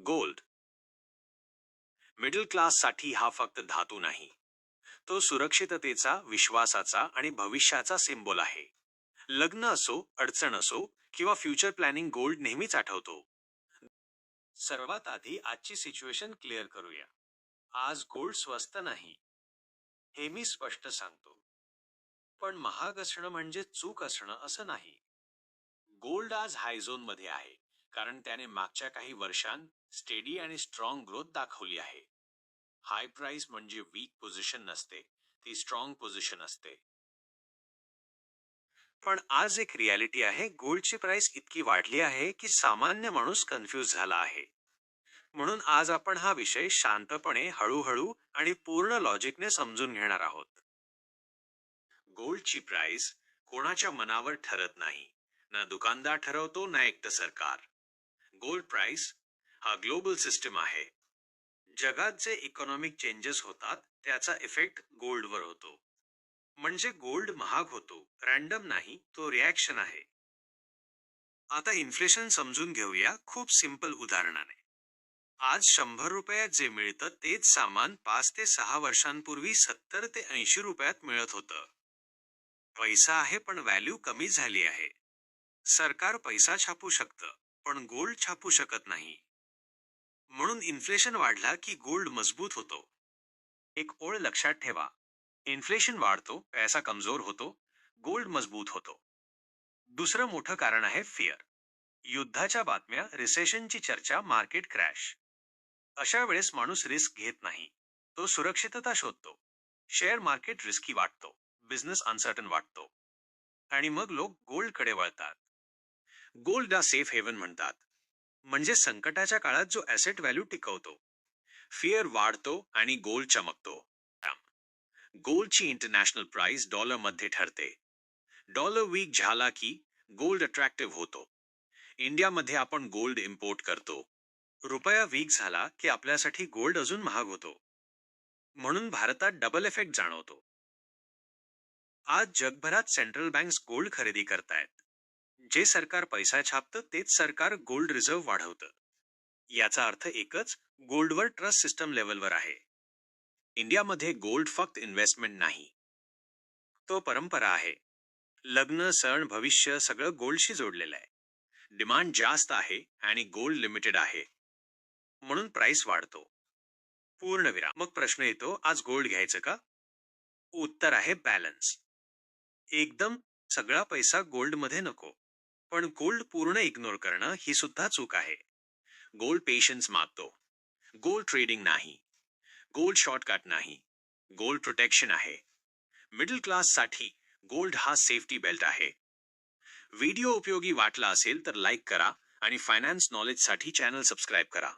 Gold middle क्लाससाठी हा फक्त धातू नाही, तो सुरक्षिततेचा, विश्वासाचा आणि भविष्याचा सिंबल आहे. लग्न असो, अडचण असो किंवा फ्युचर प्लॅनिंग, गोल्ड नेहमीच आठवतो. सर्वात आधी आजची सिच्युएशन क्लिअर करूया. आज गोल्ड स्वस्त नाही, हे मी स्पष्ट सांगतो. पण महाग असणं म्हणजे चूक असणं असं नाही. गोल्ड आज हाय झोन मध्ये आहे, कारण त्याने मागच्या काही वर्षांत स्टेडी आणि स्ट्रॉंग ग्रोथ दाखवली आहे. हाय प्राइस म्हणजे वीक पोझिशन नसते, ती स्ट्रॉंग पोझिशन असते. पण आज एक रियालिटी आहे, गोल्डची प्राइस इतकी वाढली आहे की सामान्य माणूस कन्फ्यूज झाला आहे. म्हणून आज आपण हा विषय शांतपणे, हळूहळू आणि पूर्ण लॉजिकने समजून घेणार आहोत. गोल्डची प्राइस कोणाच्या मनावर ठरत नाही, ना दुकानदार ठरवतो ना एकटं सरकार. गोल्ड प्राइस हा ग्लोबल सिस्टम आहे. जगात जे इकॉनॉमिक चेंजेस होतात त्याचा इफेक्ट गोल्डवर होतो. म्हणजे गोल्ड महाग होतो रॅन्डम नाही, तो रिॲक्शन आहे. आता इन्फ्लेशन समजून घेऊया खूप सिंपल उदाहरणाने. आज 100 रुपयात जे मिळतं तेच सामान 5 ते 6 वर्षांपूर्वी 70 ते 80 रुपयात मिळत होतं. पैसा आहे पण व्हॅल्यू कमी झाली आहे. सरकार पैसा छापू शकतं, पण गोल्ड छापू शकत नाही. म्हणून इन्फ्लेशन वाढला की गोल्ड मजबूत होतो. एक ओळ लक्षात ठेवा. इन्फ्लेशन वाढतो, पैसा कमजोर होतो, गोल्ड मजबूत होतो. दुसरं मोठं कारण आहे फिअर. युद्धाच्या बातम्या, रिसेशनची चर्चा, मार्केट क्रॅश. अशा वेळेस माणूस रिस्क घेत नाही, तो सुरक्षितता शोधतो. शेअर मार्केट रिस्की वाटतो, बिझनेस अनसर्टन वाटतो, आणि मग लोक गोल्डकडे वळतात. गोल्डला सेफ हेवन म्हणतात. म्हणजे संकटाच्या काळात जो ॲसेट व्हॅल्यू टिकवतो. फिअर वाढतो आणि गोल्ड चमकतो. गोल्डची इंटरनॅशनल प्राइस डॉलरमध्ये ठरते. डॉलर वीक झाला की गोल्ड अट्रॅक्टिव्ह होतो. इंडियामध्ये आपण गोल्ड इम्पोर्ट करतो. रुपया वीक झाला की आपल्यासाठी गोल्ड अजून महाग होतो. म्हणून भारतात डबल इफेक्ट जाणवतो. आज जगभरात सेंट्रल बँक्स गोल्ड खरेदी करतायत. जे सरकार पैसा छापतं तेच सरकार गोल्ड रिझर्व्ह वाढवतं. याचा अर्थ एकच, गोल्डवर ट्रस्ट सिस्टम लेवलवर आहे. इंडियामध्ये गोल्ड फक्त इन्व्हेस्टमेंट नाही, तो परंपरा आहे. लग्न, सण, भविष्य सगळं गोल्डशी जोडलेलं आहे. डिमांड जास्त आहे आणि गोल्ड लिमिटेड आहे, म्हणून प्राइस वाढतो. पूर्णविराम. मग प्रश्न येतो, आज गोल्ड घ्यायचं का? उत्तर आहे बॅलन्स. एकदम सगळा पैसा गोल्डमध्ये नको, पण गोल्ड पूर्ण इग्नोर करणं ही सुद्धा चूक आहे. गोल्ड पेशन्स मागतो. गोल्ड ट्रेडिंग नाही, गोल्ड शॉर्टकट नाही, गोल्ड प्रोटेक्शन आहे. मिडल क्लाससाठी गोल्ड हा सेफ्टी बेल्ट आहे. व्हिडिओ उपयोगी वाटला असेल तर लाईक करा आणि फायनान्स नॉलेजसाठी चॅनल सबस्क्राईब करा.